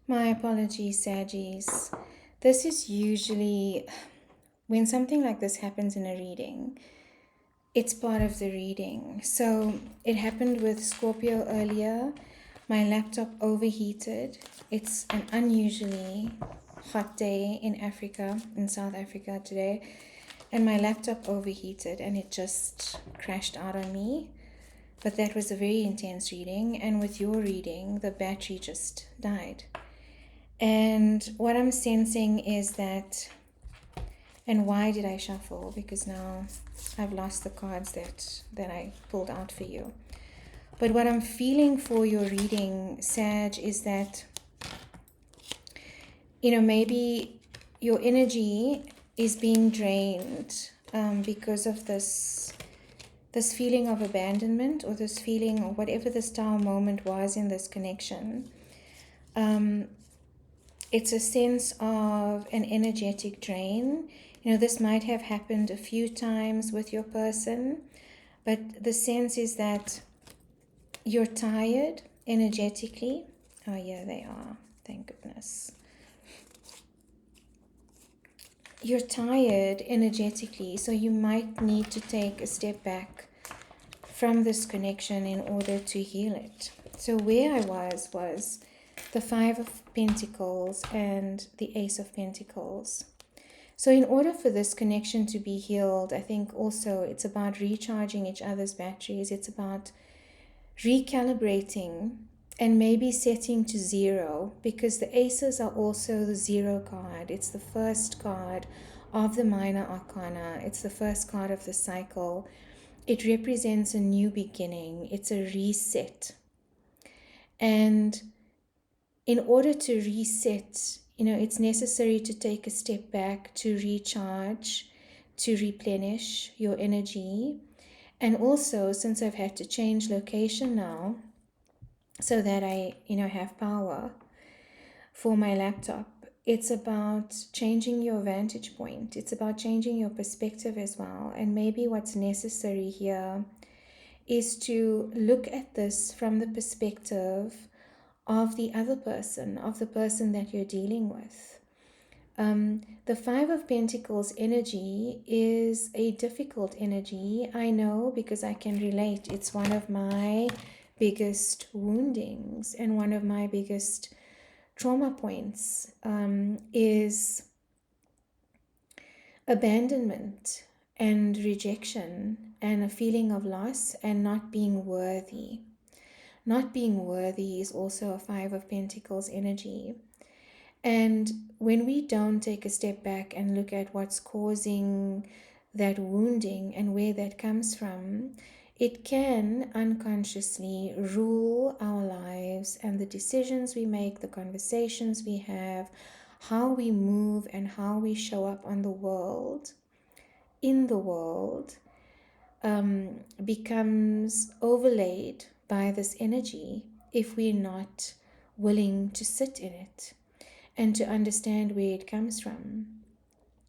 My apologies, Sagis. This is usually when something like this happens in a reading, it's part of the reading. So it happened with Scorpio earlier. My laptop overheated. It's an unusually hot day in Africa, in South Africa today. And my laptop overheated and it just crashed out on me. But that was a very intense reading. And with your reading, the battery just died. And what I'm sensing is that, and why did I shuffle? Because now I've lost the cards that I pulled out for you. But what I'm feeling for your reading, Sag, is that, maybe your energy is being drained because of this feeling of abandonment, or this feeling, or whatever the star moment was in this connection. It's a sense of an energetic drain. This might have happened a few times with your person, but the sense is that you're tired energetically. Oh yeah, they are. Thank goodness. You're tired energetically, so you might need to take a step back from this connection in order to heal it. So where I was the Five of Pentacles and the Ace of Pentacles. So in order for this connection to be healed, I think also it's about recharging each other's batteries. It's about recalibrating and maybe setting to 0, because the aces are also the 0 card. It's the first card of the Minor Arcana. It's the first card of the cycle. It represents a new beginning. It's a reset. And in order to reset, it's necessary to take a step back, to recharge, to replenish your energy. And also, since I've had to change location now so that I, have power for my laptop, it's about changing your vantage point. It's about changing your perspective as well. And maybe what's necessary here is to look at this from the perspective of the other person, of the person that you're dealing with. The Five of Pentacles energy is a difficult energy. I know, because I can relate. It's one of my biggest woundings and one of my biggest trauma points is abandonment and rejection and a feeling of loss and not being worthy. Not being worthy is also a Five of Pentacles energy. And when we don't take a step back and look at what's causing that wounding and where that comes from, it can unconsciously rule our lives and the decisions we make, the conversations we have, how we move and how we show up on the world, in the world, becomes overlaid by this energy if we're not willing to sit in it and to understand where it comes from.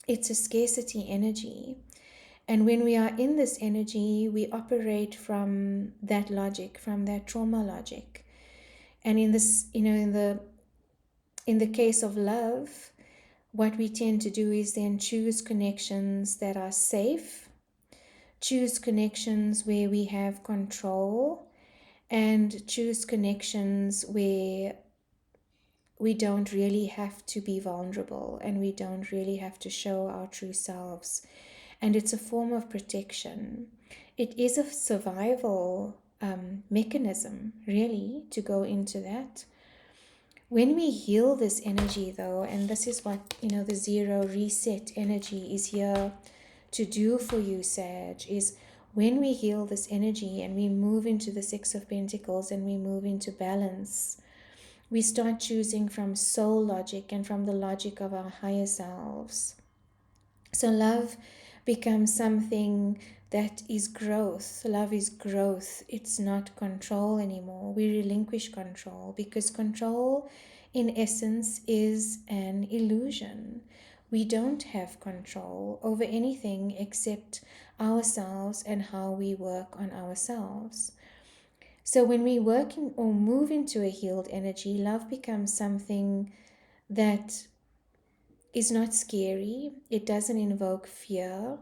It's a scarcity energy. And when we are in this energy, we operate from that logic, from that trauma logic. And in this, in the case of love, what we tend to do is then choose connections that are safe, choose connections where we have control, and choose connections where we don't really have to be vulnerable and we don't really have to show our true selves. And it's a form of protection. It is a survival mechanism, really, to go into that. When we heal this energy, though, and this is what, the 0 reset energy is here to do for you, Sag, is when we heal this energy and we move into the Six of Pentacles and we move into balance, we start choosing from soul logic and from the logic of our higher selves. So love becomes something that is growth. Love is growth. It's not control anymore. We relinquish control because control, in essence, is an illusion. We don't have control over anything except ourselves and how we work on ourselves. So when we work in, or move into a healed energy, love becomes something that is not scary. It doesn't invoke fear.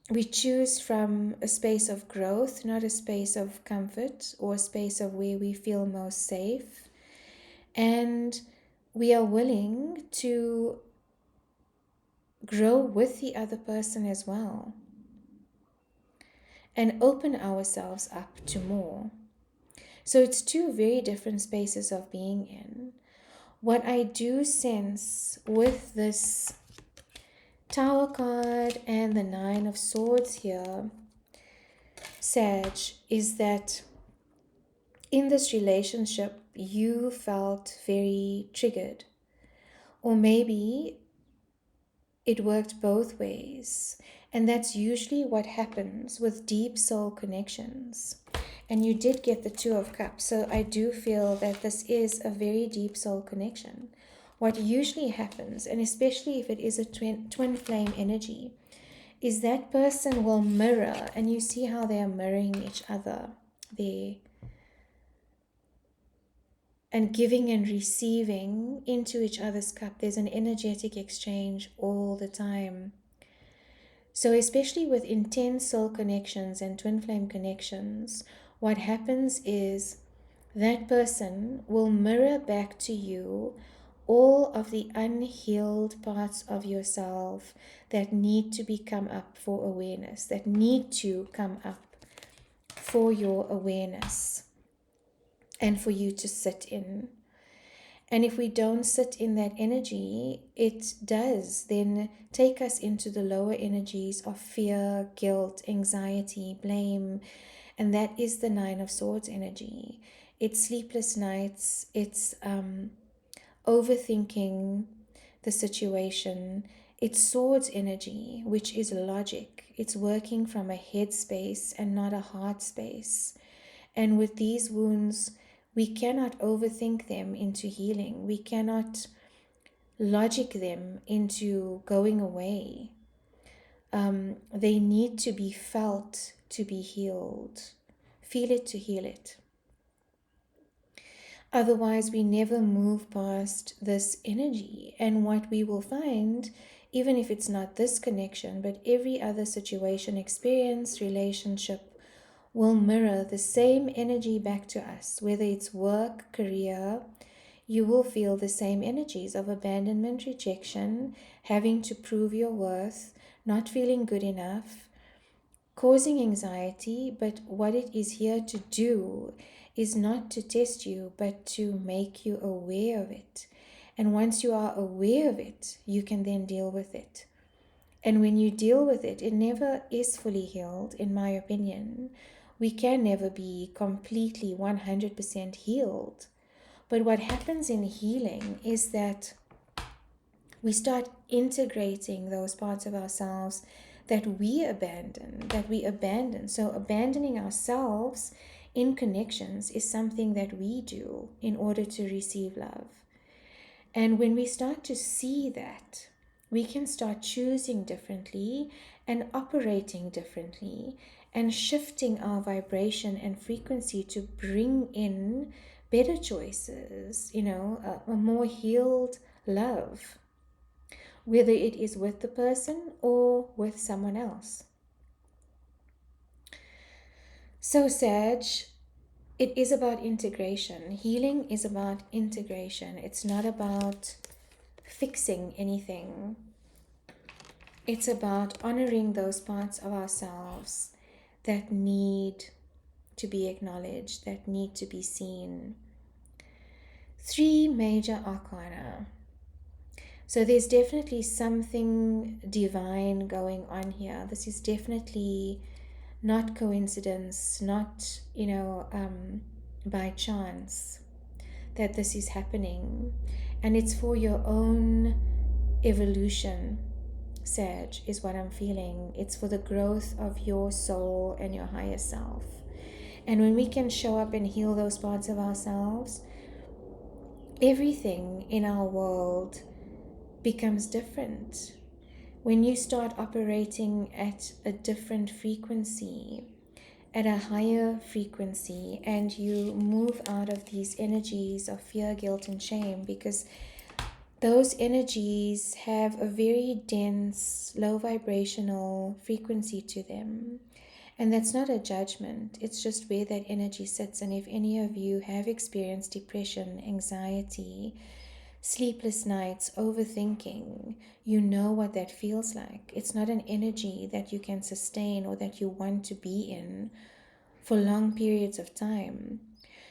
We choose from a space of growth, not a space of comfort or a space of where we feel most safe. And we are willing to grow with the other person as well and open ourselves up to more. So it's two very different spaces of being in. What I do sense with this Tower card and the Nine of Swords here, Sag, is that in this relationship you felt very triggered, or maybe it worked both ways. And that's usually what happens with deep soul connections. And you did get the Two of Cups. So I do feel that this is a very deep soul connection. What usually happens, and especially if it is a twin flame energy, is that person will mirror, and you see how they are mirroring each other there, and giving and receiving into each other's cup. There's an energetic exchange all the time. So especially with intense soul connections and twin flame connections, what happens is that person will mirror back to you all of the unhealed parts of yourself that need to be come up for awareness, that need to come up for your awareness and for you to sit in. And if we don't sit in that energy, it does then take us into the lower energies of fear, guilt, anxiety, blame. And that is the Nine of Swords energy. It's sleepless nights, it's overthinking the situation. It's Swords energy, which is logic. It's working from a head space and not a heart space. And with these wounds, we cannot overthink them into healing. We cannot logic them into going away. They need to be felt to be healed. Feel it to heal it. Otherwise, we never move past this energy. And what we will find, even if it's not this connection, but every other situation, experience, relationship, will mirror the same energy back to us. Whether it's work, career, you will feel the same energies of abandonment, rejection, having to prove your worth, not feeling good enough, causing anxiety. But what it is here to do is not to test you, but to make you aware of it. And once you are aware of it, you can then deal with it. And when you deal with it, it never is fully healed, in my opinion. We can never be completely 100% healed. But what happens in healing is that we start integrating those parts of ourselves that we abandon. So abandoning ourselves in connections is something that we do in order to receive love. And when we start to see that, we can start choosing differently and operating differently and shifting our vibration and frequency to bring in better choices, a more healed love, whether it is with the person or with someone else. So, Sag, it is about integration. Healing is about integration. It's not about fixing anything. It's about honoring those parts of ourselves that need to be acknowledged, that need to be seen. 3 major arcana. So there's definitely something divine going on here. This is definitely not coincidence, not, by chance that this is happening. And it's for your own evolution, Sag, is what I'm feeling. It's for the growth of your soul and your higher self. And when we can show up and heal those parts of ourselves, everything in our world becomes different. When you start operating at a different frequency at a higher frequency, and you move out of these energies of fear, guilt, and shame, because those energies have a very dense, low vibrational frequency to them. And that's not a judgment, it's just where that energy sits. And if any of you have experienced depression, anxiety, sleepless nights, overthinking, you know what that feels like. It's not an energy that you can sustain or that you want to be in for long periods of time.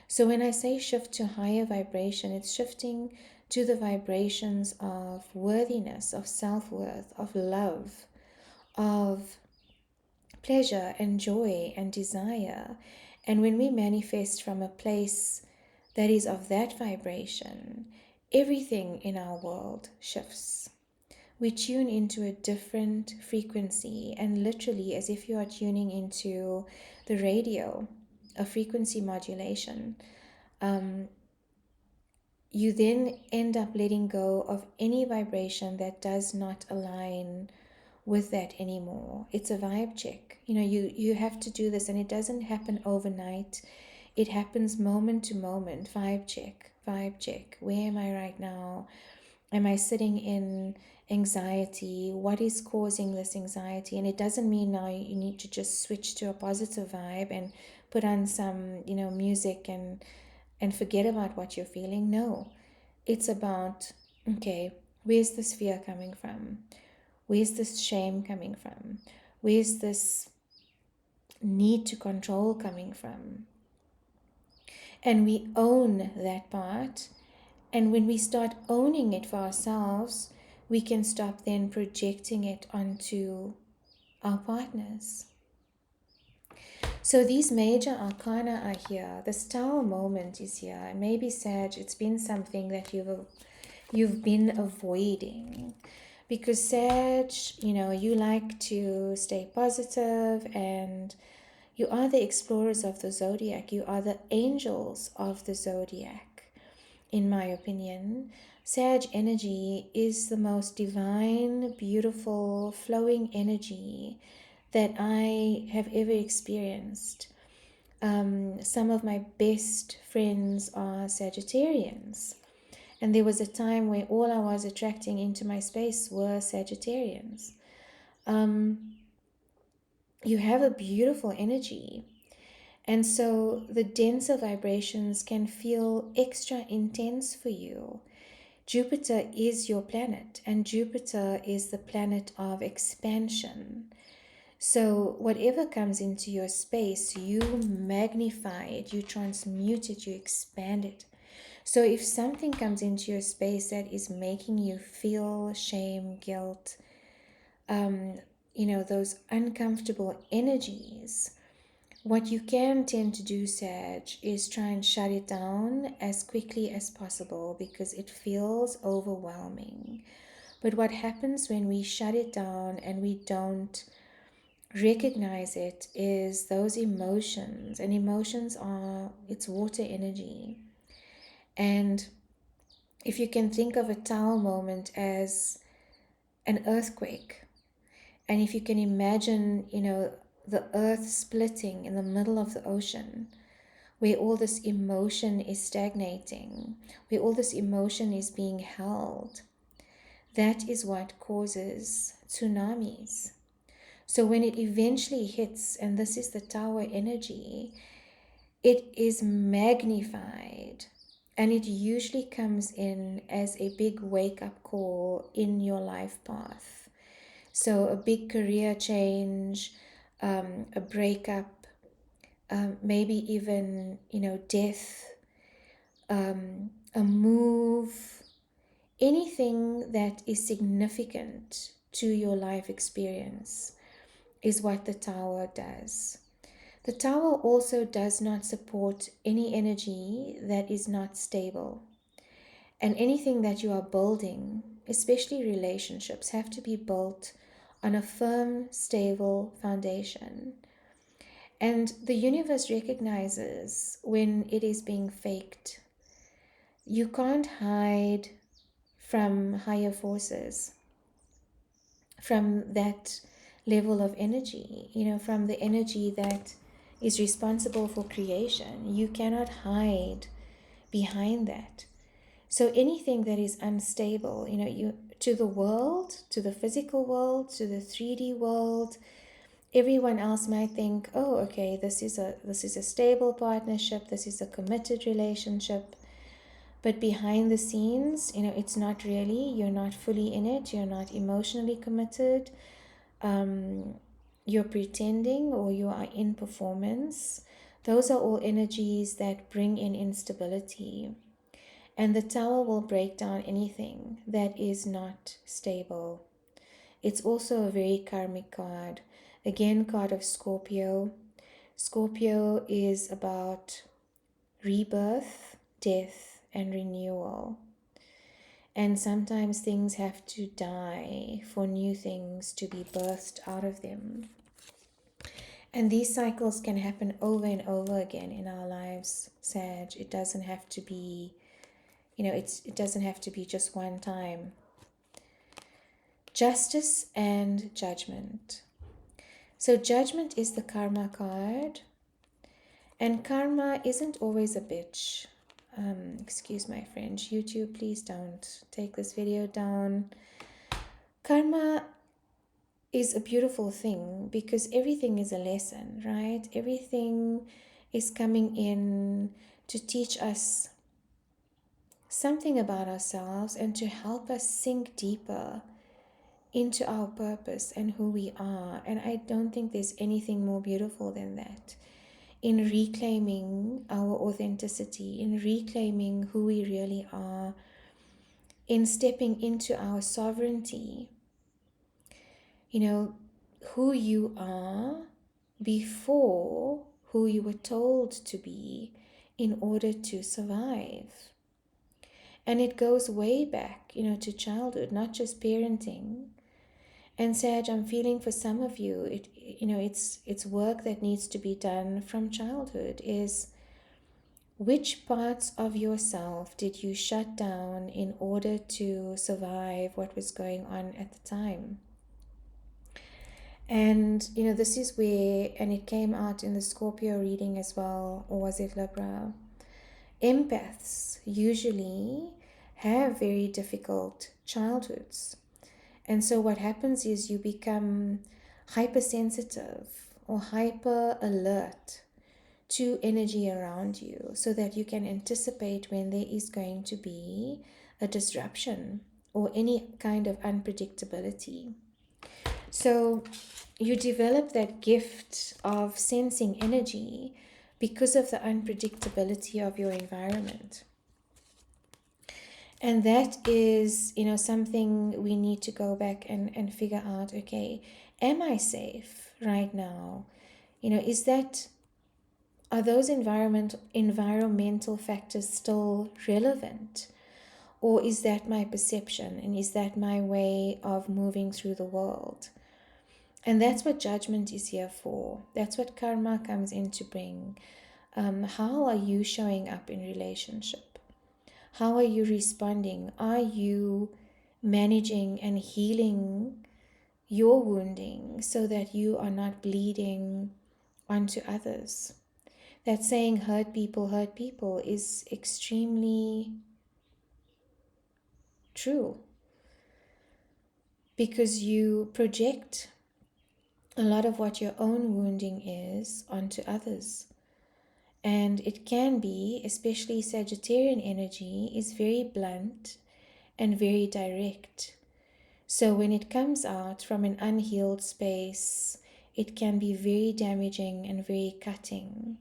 So when I say shift to higher vibration, it's shifting to the vibrations of worthiness, of self-worth, of love, of pleasure and joy and desire. And when we manifest from a place that is of that vibration, everything in our world shifts. We tune into a different frequency, and literally as if you are tuning into the radio, a frequency modulation. You then end up letting go of any vibration that does not align with that anymore. It's a vibe check. You have to do this, and it doesn't happen overnight. It happens moment to moment. Vibe check, vibe check. Where am I right now? Am I sitting in anxiety? What is causing this anxiety? And it doesn't mean now you need to just switch to a positive vibe and put on some, music and forget about what you're feeling. No, it's about, okay, where's this fear coming from? Where's this shame coming from? Where's this need to control coming from? And we own that part. And when we start owning it for ourselves, we can stop then projecting it onto our partners. So these major arcana are here. This Tower moment is here. Maybe, Sag, it's been something that you've been avoiding. Because Sag, you like to stay positive, and you are the explorers of the zodiac. You are the angels of the zodiac, in my opinion. Sag energy is the most divine, beautiful, flowing energy that I have ever experienced. Some of my best friends are Sagittarians. And there was a time where all I was attracting into my space were Sagittarians. You have a beautiful energy. And so the denser vibrations can feel extra intense for you. Jupiter is your planet, and Jupiter is the planet of expansion. So whatever comes into your space, you magnify it, you transmute it, you expand it. So if something comes into your space that is making you feel shame, guilt, those uncomfortable energies, what you can tend to do, Sag, is try and shut it down as quickly as possible because it feels overwhelming. But what happens when we shut it down and we don't recognize it is those emotions, and emotions it's water energy. And if you can think of a Tower moment as an earthquake, and if you can imagine, the earth splitting in the middle of the ocean, where all this emotion is stagnating, where all this emotion is being held, that is what causes tsunamis. So when it eventually hits, and this is the Tower energy, it is magnified, and it usually comes in as a big wake-up call in your life path. So a big career change, a breakup, maybe even, death, a move, anything that is significant to your life experience is what the Tower does. The Tower also does not support any energy that is not stable. And anything that you are building, especially relationships, have to be built on a firm, stable foundation. And the universe recognizes when it is being faked. You can't hide from higher forces, from that level of energy, from the energy that is responsible for creation. You cannot hide behind that. So anything that is unstable, you to the world, to the physical world, to the 3D world, everyone else might think, oh, okay, this is a stable partnership, this is a committed relationship. But behind the scenes, it's not really. You're not fully in it. You're not emotionally committed. You're pretending, or you are in performance. Those are all energies that bring in instability. And the tower will break down anything that is not stable. It's also a very karmic card. Again, card of Scorpio. Scorpio is about rebirth, death, and renewal. And sometimes things have to die for new things to be birthed out of them. And these cycles can happen over and over again in our lives, Sag. It doesn't have to be, it doesn't have to be just one time. Justice and judgment. So judgment is the karma card. And karma isn't always a bitch. Excuse my French. YouTube, please don't take this video down. Karma is a beautiful thing because everything is a lesson, right? Everything is coming in to teach us something about ourselves and to help us sink deeper into our purpose and who we are. And I don't think there's anything more beautiful than that. In reclaiming our authenticity, in reclaiming who we really are, in stepping into our sovereignty, who you are before who you were told to be in order to survive. And it goes way back, to childhood, not just parenting. And Sag, I'm feeling for some of you, it's work that needs to be done from childhood. Is which parts of yourself did you shut down in order to survive what was going on at the time? And this is where, and it came out in the Scorpio reading as well, or was it Libra? Empaths usually have very difficult childhoods. And so what happens is you become hypersensitive or hyper alert to energy around you so that you can anticipate when there is going to be a disruption or any kind of unpredictability. So you develop that gift of sensing energy because of the unpredictability of your environment. And that is, something we need to go back and figure out, okay, am I safe right now? Are those environmental factors still relevant? Or is that my perception, and is that my way of moving through the world? And that's what judgment is here for. That's what karma comes in to bring. How are you showing up in relationship? How are you responding? Are you managing and healing your wounding so that you are not bleeding onto others? That saying, hurt people, is extremely true, because you project a lot of what your own wounding is onto others. And it can be, especially Sagittarian energy, is very blunt and very direct. So when it comes out from an unhealed space, it can be very damaging and very cutting.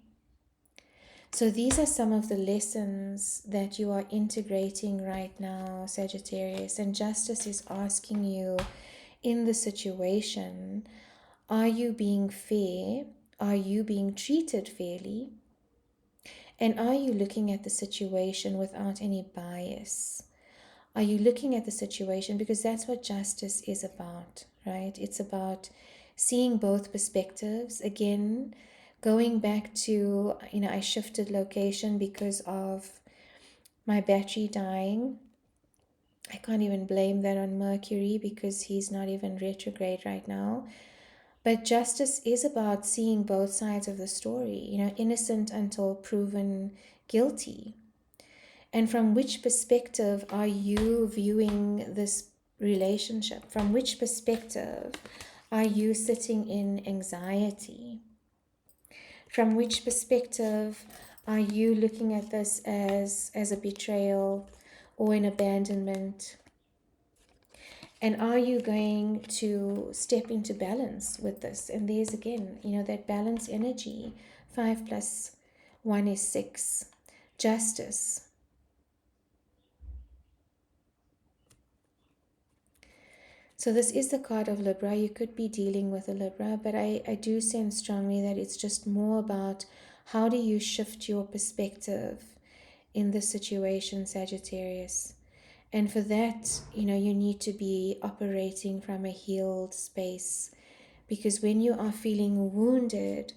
So these are some of the lessons that you are integrating right now, Sagittarius. And Justice is asking you, in the situation, are you being fair? Are you being treated fairly? And are you looking at the situation without any bias? Are you looking at the situation? Because that's what justice is about, right? It's about seeing both perspectives. Again, going back to, I shifted location because of my battery dying. I can't even blame that on Mercury because he's not even retrograde right now. But justice is about seeing both sides of the story, innocent until proven guilty. And from which perspective are you viewing this relationship? From which perspective are you sitting in anxiety? From which perspective are you looking at this as a betrayal or an abandonment? And are you going to step into balance with this? And there's again, that balance energy. 5 plus 1 is 6. Justice. So this is the card of Libra. You could be dealing with a Libra, but I do sense strongly that it's just more about how do you shift your perspective in this situation, Sagittarius. And for that, you need to be operating from a healed space, because when you are feeling wounded,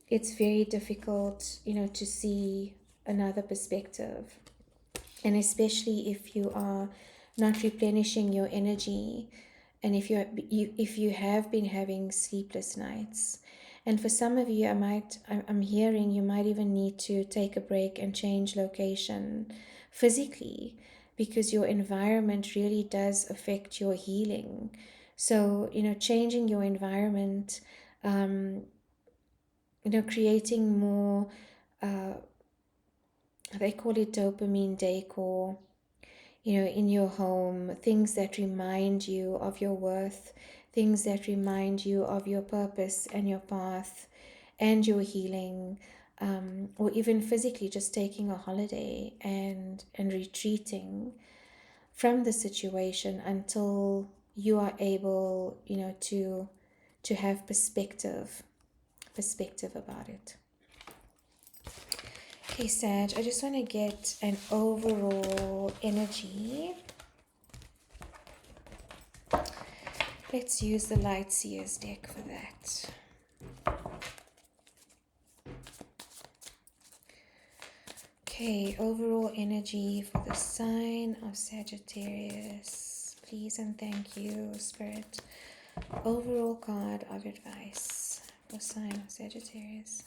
it's very difficult, to see another perspective. And especially if you are not replenishing your energy, and if you have been having sleepless nights. And for some of you, I'm hearing you might even need to take a break and change location physically, because your environment really does affect your healing. So, changing your environment, creating more, they call it dopamine decor, in your home, things that remind you of your worth, things that remind you of your purpose and your path and your healing, or even physically just taking a holiday and retreating from the situation until you are able, to have perspective about it. Okay, Sag, I just want to get an overall energy. Let's use the Light Seers deck for that. Okay, overall energy for the sign of Sagittarius. Please and thank you, Spirit. Overall card of advice for sign of Sagittarius.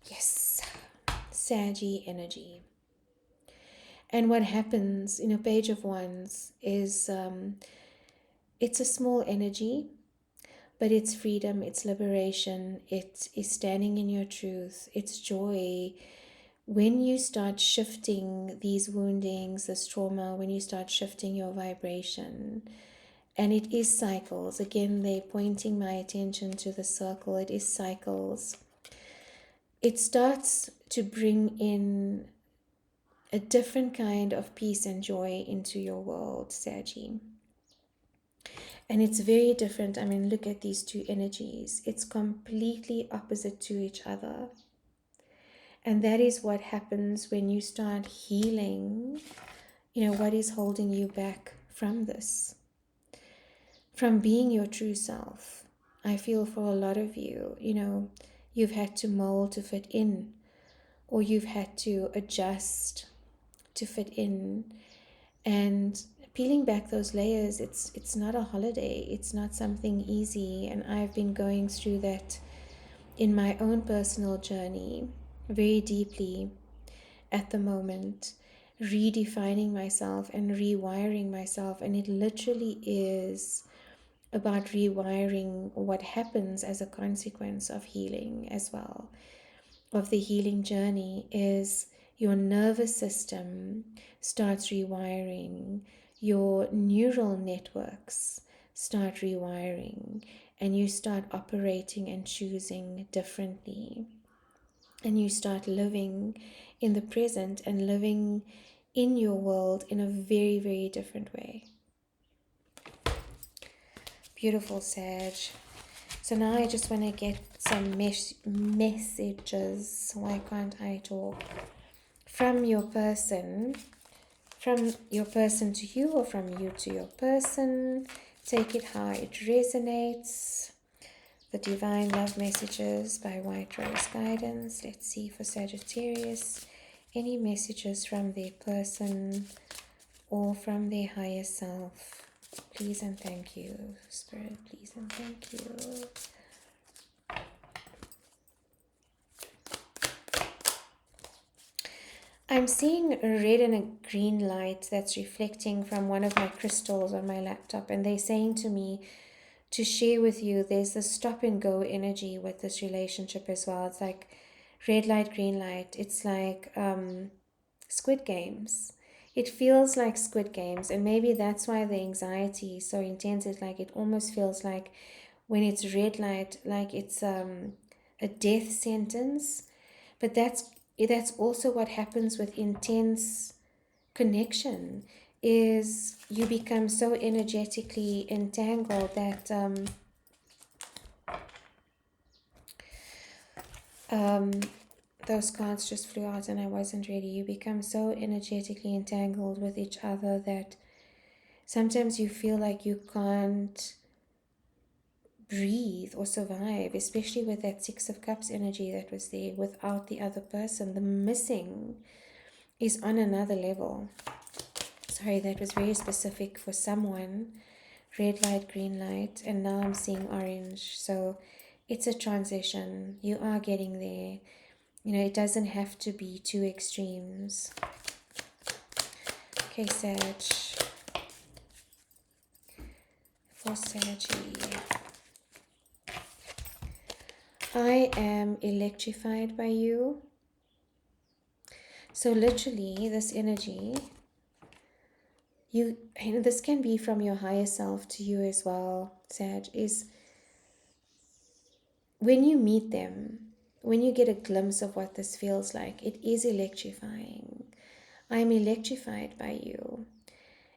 Yes, Sagi energy. And what happens, Page of Wands is, it's a small energy, but it's freedom, it's liberation, it is standing in your truth, it's joy. When you start shifting these woundings, this trauma, when you start shifting your vibration, and it is cycles. Again, they're pointing my attention to the circle. It is cycles. It starts to bring in a different kind of peace and joy into your world, Sagi. And it's very different. I mean, look at these two energies. It's completely opposite to each other. And that is what happens when you start healing, what is holding you back from this, from being your true self. I feel for a lot of you, you've had to mold to fit in, or you've had to adjust to fit in. And peeling back those layers, it's not a holiday. It's not something easy. And I've been going through that in my own personal journey very deeply at the moment, redefining myself and rewiring myself. And it literally is about rewiring what happens as a consequence of healing as well, of the healing journey, is your nervous system starts rewiring, your neural networks start rewiring, and you start operating and choosing differently. And you start living in the present and living in your world in a very, very different way. Beautiful, Sag. So now I just want to get some messages. Why can't I talk? From your person to you, or from you to your person. Take it how it resonates. The Divine Love Messages by White Rose Guidance. Let's see for Sagittarius Any messages from their person or from their higher self? Please and thank you, Spirit. Please and thank you. I'm seeing a red and a green light that's reflecting from one of my crystals on my laptop, and they're saying to me to share with you there's this stop and go energy with this relationship as well. It's like red light, green light. It's like Squid Games. It feels like Squid Games, and maybe that's why the anxiety is so intense. It's like it almost feels like when it's red light, like it's a death sentence. But that's also what happens with intense connection, is you become so energetically entangled that those cards just flew out and I wasn't ready. You become so energetically entangled with each other that sometimes you feel like you can't breathe or survive, especially with that Six of Cups energy that was there without the other person. The missing is on another level. Sorry, that was very specific for someone. Red light, green light, and now I'm seeing orange. So it's a transition. You are getting there. You know, it doesn't have to be two extremes. Okay, Sag. For Saggy. I am electrified by you. So literally, this energy, this can be from your higher self to you as well, Sag, is when you meet them, when you get a glimpse of what this feels like, it is electrifying. I'm electrified by you.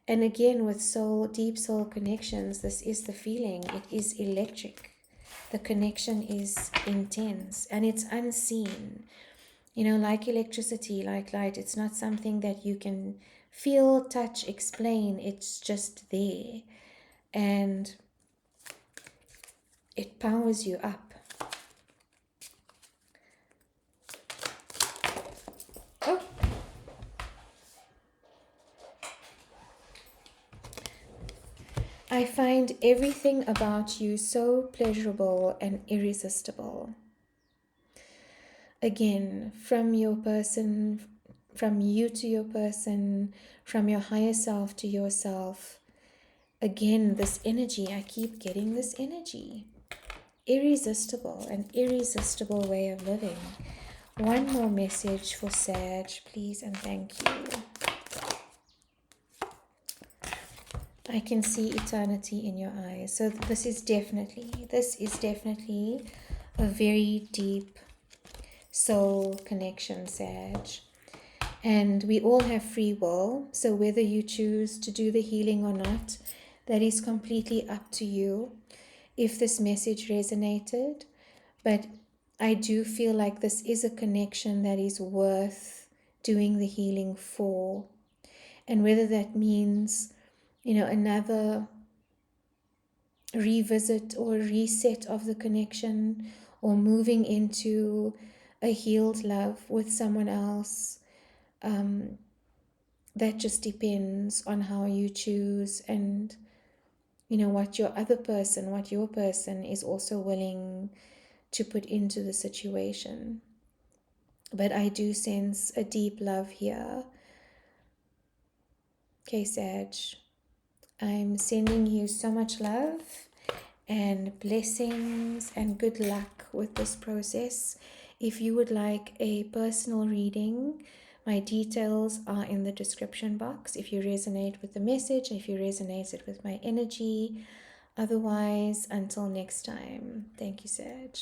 And again, with deep soul connections, this is the feeling. It is electric. The connection is intense and it's unseen. You know, like electricity, like light, it's not something that you can feel, touch, explain. It's just there. And it powers you up. Oh. I find everything about you so pleasurable and irresistible. Again, from your person, from you to your person, from your higher self to yourself. Again, this energy, I keep getting this energy. Irresistible, an irresistible way of living. One more message for Sag, please and thank you. I can see eternity in your eyes. So this is definitely a very deep soul connection, Sag. And we all have free will. So whether you choose to do the healing or not, that is completely up to you. If this message resonated, but I do feel like this is a connection that is worth doing the healing for. And whether that means, you know, another revisit or reset of the connection, or moving into a healed love with someone else, that just depends on how you choose and, you know, what your person is also willing to put into the situation. But I do sense a deep love here. Okay, Sag, I'm sending you so much love and blessings and good luck with this process. If you would like a personal reading, my details are in the description box. If you resonate with the message, if you resonate with my energy. Otherwise, until next time, thank you, Sag.